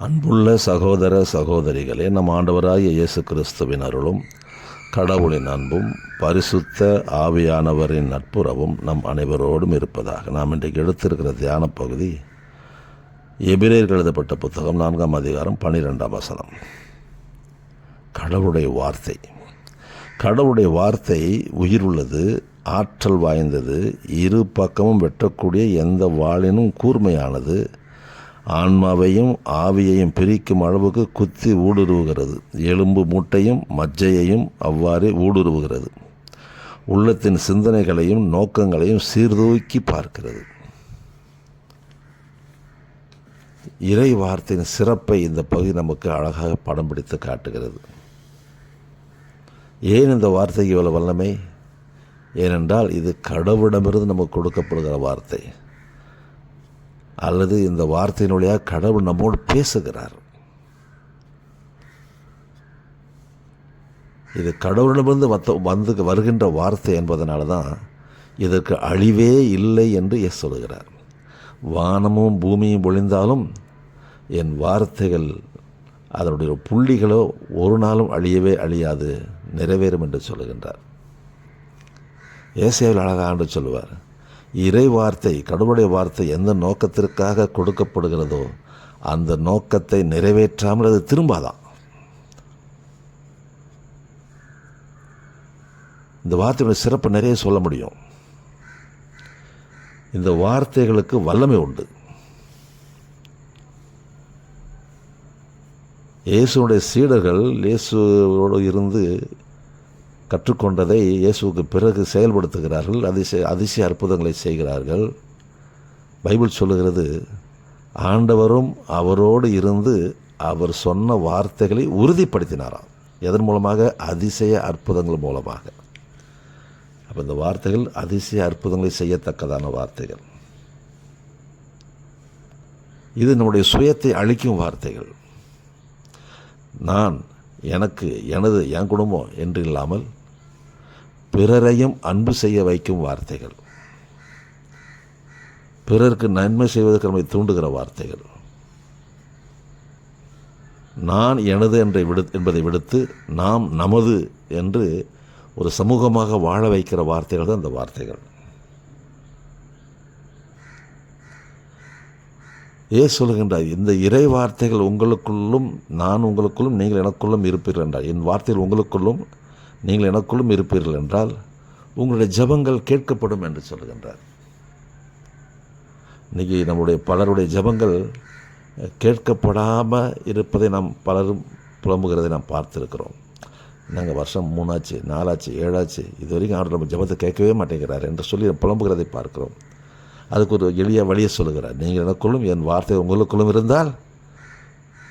அன்புள்ள சகோதர சகோதரிகளே, நம் ஆண்டவராகிய இயேசு கிறிஸ்துவின் அருளும் கடவுளின் அன்பும் பரிசுத்த ஆவியானவரின் நட்புறவும் நம் அனைவரோடும் இருப்பதாக. நாம் இன்றைக்கு எடுத்திருக்கிற தியான பகுதி எபிரேயருக்கு எழுதப்பட்ட புத்தகம் 4ஆம் அதிகாரம் 12ஆம் வசனம். கடவுளுடைய வார்த்தை. கடவுளுடைய வார்த்தை உயிருள்ளது, ஆற்றல் வாய்ந்தது, இரு பக்கமும் வெட்டக்கூடிய எந்த வாளினும் கூர்மையானது, ஆன்மாவையும் ஆவியையும் பிரிக்கும் அளவுக்கு குத்தி ஊடுருவுகிறது, எலும்பு மூட்டையும் மஜ்ஜையையும் அவ்வாறே ஊடுருவுகிறது, உள்ளத்தின் சிந்தனைகளையும் நோக்கங்களையும் சீர்தூக்கி பார்க்கிறது. இறை வார்த்தையின் சிறப்பை இந்த பகுதி நமக்கு அழகாக படம் பிடித்து காட்டுகிறது. ஏன் இந்த வார்த்தைக்கு இவ்வளவு வல்லமை? ஏனென்றால் இது கடவுளிடமிருந்து நமக்கு கொடுக்கப்படுகிற வார்த்தை, அல்லது இந்த வார்த்தையின் வழியாக கடவுள் நம்மோடு பேசுகிறார். இது கடவுளிடமிருந்து வருகின்ற வார்த்தை என்பதனால தான் இதற்கு அழிவே இல்லை என்று சொல்கிறார். வானமும் பூமியும் பொழிந்தாலும் என் வார்த்தைகள் அதனுடைய புள்ளிகளோ ஒரு நாளும் அழியவே அழியாது, நிறைவேறும் என்று சொல்லுகின்றார். ஏசாயாவில் அழகாக சொல்லுவார், இறை வார்த்தை, கடவுளுடைய வார்த்தை எந்த நோக்கத்திற்காக கொடுக்கப்படுகிறதோ அந்த நோக்கத்தை நிறைவேற்றாமல் அது திரும்பாதான். இந்த வார்த்தையுடைய சிறப்பு நிறைய சொல்ல முடியும். இந்த வார்த்தைகளுக்கு வல்லமை உண்டு. இயேசுடைய சீடர்கள் இயேசுவோடு இருந்து கற்றுக்கொண்டதை இயேசுவுக்கு பிறகு செயல்படுத்துகிறார்கள், அதிசய அற்புதங்களை செய்கிறார்கள். பைபிள் சொல்லுகிறது, ஆண்டவரும் அவரோடு இருந்து அவர் சொன்ன வார்த்தைகளை உறுதிப்படுத்தினாராம். எதன் மூலமாக? அதிசய அற்புதங்கள் மூலமாக. அப்போ இந்த வார்த்தைகள் அதிசய அற்புதங்களை செய்யத்தக்கதான வார்த்தைகள். இது நம்முடைய சுயத்தை அழிக்கும் வார்த்தைகள். நான், எனக்கு, எனது, என் குடும்பம் என்று இல்லாமல் பிறரையும் அன்பு செய்ய வைக்கும் வார்த்தைகள், பிறருக்கு நன்மை செய்வதற்கு நம்மை தூண்டுகிற வார்த்தைகள். நான் எனது என்பதை விடுத்து நாம் நமது என்று ஒரு சமூகமாக வாழ வைக்கிற வார்த்தைகள் தான் இந்த வார்த்தைகள். சொல்லுகின்றார், இந்த இறை வார்த்தைகள் உங்களுக்குள்ளும் நான் உங்களுக்குள்ளும் நீங்கள் எனக்குள்ளும் இருப்பீர்கள் என்றால், என் வார்த்தைகள் உங்களுக்குள்ளும் நீங்கள் எனக்குள்ளும் இருப்பீர்கள் என்றால் உங்களுடைய ஜெபங்கள் கேட்கப்படும் என்று சொல்லுகின்றார். இன்றைக்கி நம்முடைய பலருடைய ஜெபங்கள் கேட்கப்படாமல் இருப்பதை நாம் பலரும் புலம்புகிறதை நாம் பார்த்துருக்கிறோம். நாங்கள் வருஷம் 3 ஆச்சு, 4 ஆச்சு, 7 ஆச்சு, இது வரைக்கும் அவர் நம்ம ஜெபத்தை கேட்கவே மாட்டேங்கிறார் என்று சொல்லி புலம்புகிறதை பார்க்கிறோம். அதுக்கு ஒரு எளிய வழியை சொல்லுகிறார், நீங்கள் எனக்குள்ளும் என் வார்த்தை உங்களுக்குள்ளும் இருந்தால்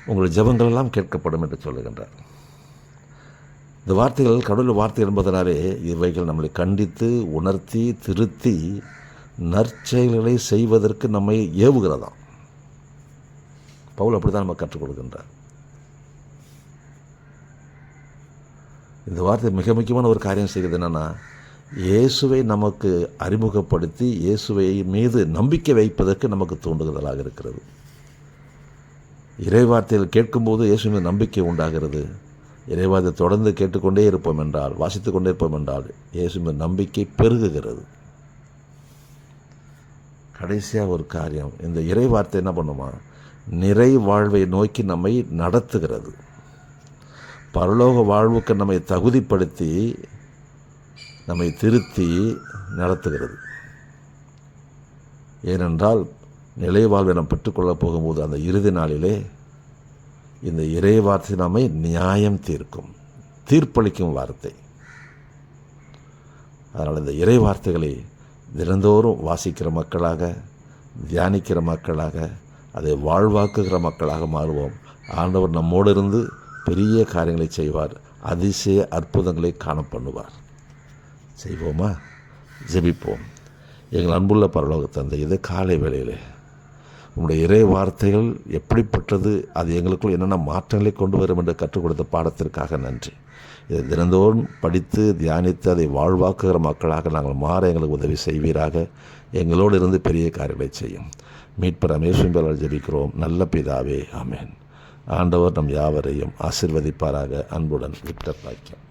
உங்களுடைய ஜெபங்கள் எல்லாம் கேட்கப்படும் என்று சொல்லுகின்றார். இந்த வார்த்தைகள் கடவுள் வார்த்தை என்பதனாலே இவைகள் நம்மளை கண்டித்து உணர்த்தி திருத்தி நற்செயல்களை செய்வதற்கு நம்மை ஏவுகிறதாம். பவுல் அப்படி தான் நம்ம கற்றுக் கொடுக்கின்றார். இந்த வார்த்தை மிக முக்கியமான ஒரு காரியம் செய்கிறது என்னென்னா, இயேசுவை நமக்கு அறிமுகப்படுத்தி இயேசுவை மீது நம்பிக்கை வைப்பதற்கு நமக்கு தூண்டுதலாக இருக்கிறது. இறைவார்த்தையில் கேட்கும்போது இயேசு மீது நம்பிக்கை உண்டாகிறது. இறைவார்த்தை தொடர்ந்து கேட்டுக்கொண்டே இருப்போம் என்றால், வாசித்து கொண்டே இருப்போம் என்றால் இயேசு மீது நம்பிக்கை பெருகுகிறது. கடைசியாக ஒரு காரியம், இந்த இறைவார்த்தை என்ன பண்ணுமா? நிறை வாழ்வை நோக்கி நம்மை நடத்துகிறது. பரலோக வாழ்வுக்கு நம்மை தகுதிப்படுத்தி நம்மை திருத்தி நடத்துகிறது. ஏனென்றால் நிலை வாழ்வை நாம் பெற்றுக்கொள்ளப் போகும்போது அந்த இறுதி நாளிலே இந்த இறை வார்த்தை நம்மை நியாயம் தீர்க்கும், தீர்ப்பளிக்கும் வார்த்தை. அதனால் இந்த இறை வார்த்தைகளை தினந்தோறும் வாசிக்கிற மக்களாக, தியானிக்கிற மக்களாக, அதை வாழ்வாக்குகிற மக்களாக மாறுவோம். ஆண்டவர் நம்மோடு இருந்து பெரிய காரியங்களை செய்வார், அதிசய அற்புதங்களை காண பண்ணுவார். செய்வோமா? ஜெபிப்போம். எங்கள் அன்புள்ள பரலோக தந்தை, இது காலை வேளையிலே உங்களுடைய இறை வார்த்தைகள் எப்படிப்பட்டது, அது எங்களுக்குள் என்னென்ன மாற்றங்களை கொண்டு வரும் என்று கற்றுக் கொடுத்த பாடத்திற்காக நன்றி. இதை தினந்தோறும் படித்து தியானித்து அதை வாழ்வாக்குகிற மக்களாக நாங்கள் மாற எங்களுக்கு உதவி செய்வீராக. எங்களோடு இருந்து பெரிய காரியங்களை செய்யும். மீட்பர் இயேசுவின் பெயரால் ஜெபிக்கிறோம் நல்ல பிதாவே, ஆமென். ஆண்டவர் நம் யாவரையும் ஆசீர்வதிப்பாராக. அன்புடன் விக்டர் பாக்கியம்.